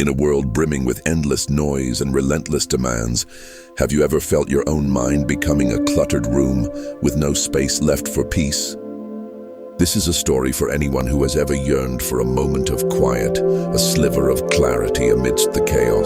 In a world brimming with endless noise and relentless demands, have you ever felt your own mind becoming a cluttered room with no space left for peace? This is a story for anyone who has ever yearned for a moment of quiet, a sliver of clarity amidst the chaos.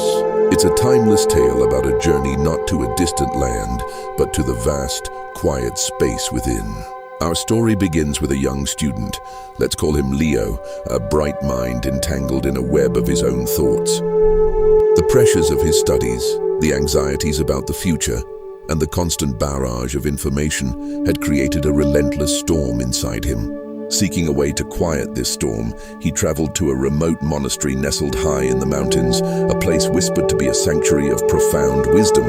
It's a timeless tale about a journey not to a distant land, but to the vast, quiet space within. Our story begins with a young student. Let's call him Leo, a bright mind entangled in a web of his own thoughts. The pressures of his studies, the anxieties about the future, and the constant barrage of information had created a relentless storm inside him. Seeking a way to quiet this storm, he traveled to a remote monastery nestled high in the mountains, a place whispered to be a sanctuary of profound wisdom.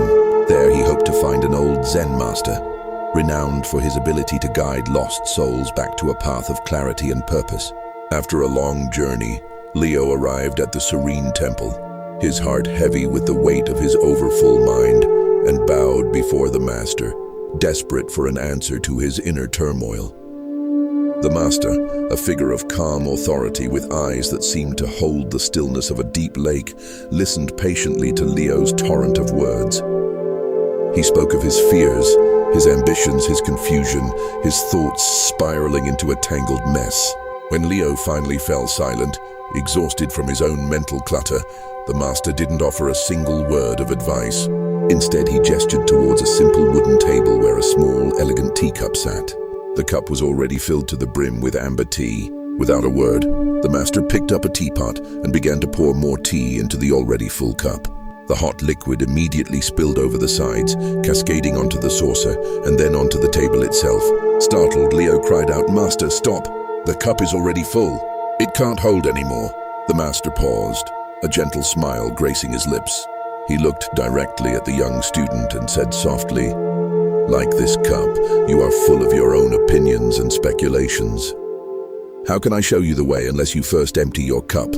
There he hoped to find an old Zen master, renowned for his ability to guide lost souls back to a path of clarity and purpose. After a long journey, Leo arrived at the serene temple, his heart heavy with the weight of his overfull mind, and bowed before the master, desperate for an answer to his inner turmoil. The master, a figure of calm authority with eyes that seemed to hold the stillness of a deep lake, listened patiently to Leo's torrent of words. He spoke of his fears, his ambitions, his confusion, his thoughts spiraling into a tangled mess. When Leo finally fell silent, exhausted from his own mental clutter, the master didn't offer a single word of advice. Instead, he gestured towards a simple wooden table where a small, elegant teacup sat. The cup was already filled to the brim with amber tea. Without a word, the master picked up a teapot and began to pour more tea into the already full cup. The hot liquid immediately spilled over the sides, cascading onto the saucer and then onto the table itself. Startled, Leo cried out, "Master, stop! The cup is already full. It can't hold anymore." The master paused, a gentle smile gracing his lips. He looked directly at the young student and said softly, "Like this cup, you are full of your own opinions and speculations. How can I show you the way unless you first empty your cup?"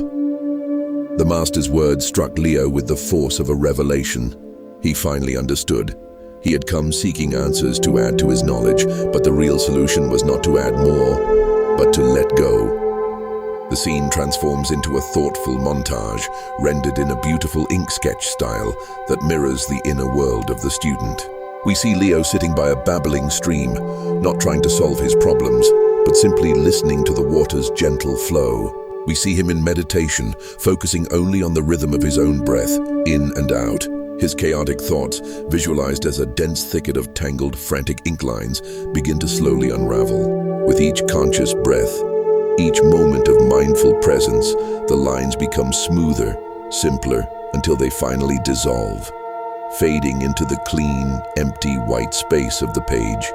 The master's words struck Leo with the force of a revelation. He finally understood. He had come seeking answers to add to his knowledge, but the real solution was not to add more, but to let go. The scene transforms into a thoughtful montage, rendered in a beautiful ink sketch style that mirrors the inner world of the student. We see Leo sitting by a babbling stream, not trying to solve his problems, but simply listening to the water's gentle flow. We see him in meditation, focusing only on the rhythm of his own breath, in and out. His chaotic thoughts, visualized as a dense thicket of tangled, frantic ink lines, begin to slowly unravel. With each conscious breath, each moment of mindful presence, the lines become smoother, simpler, until they finally dissolve, fading into the clean, empty white space of the page,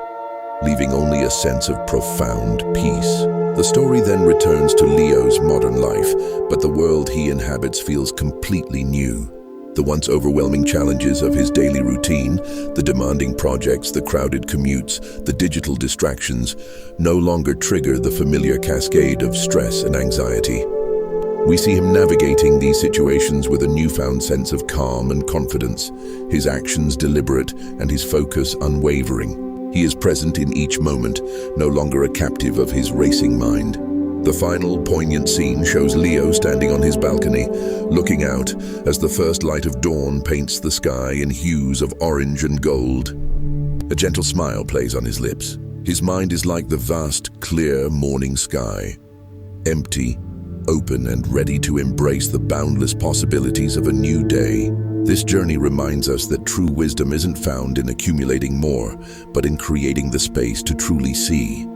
leaving only a sense of profound peace. The story then returns to Leo's modern life, but the world he inhabits feels completely new. The once overwhelming challenges of his daily routine, the demanding projects, the crowded commutes, the digital distractions, no longer trigger the familiar cascade of stress and anxiety. We see him navigating these situations with a newfound sense of calm and confidence, his actions deliberate and his focus unwavering. He is present in each moment, no longer a captive of his racing mind. The final poignant scene shows Leo standing on his balcony, looking out as the first light of dawn paints the sky in hues of orange and gold. A gentle smile plays on his lips. His mind is like the vast, clear morning sky, empty, open and ready to embrace the boundless possibilities of a new day. This journey reminds us that true wisdom isn't found in accumulating more, but in creating the space to truly see.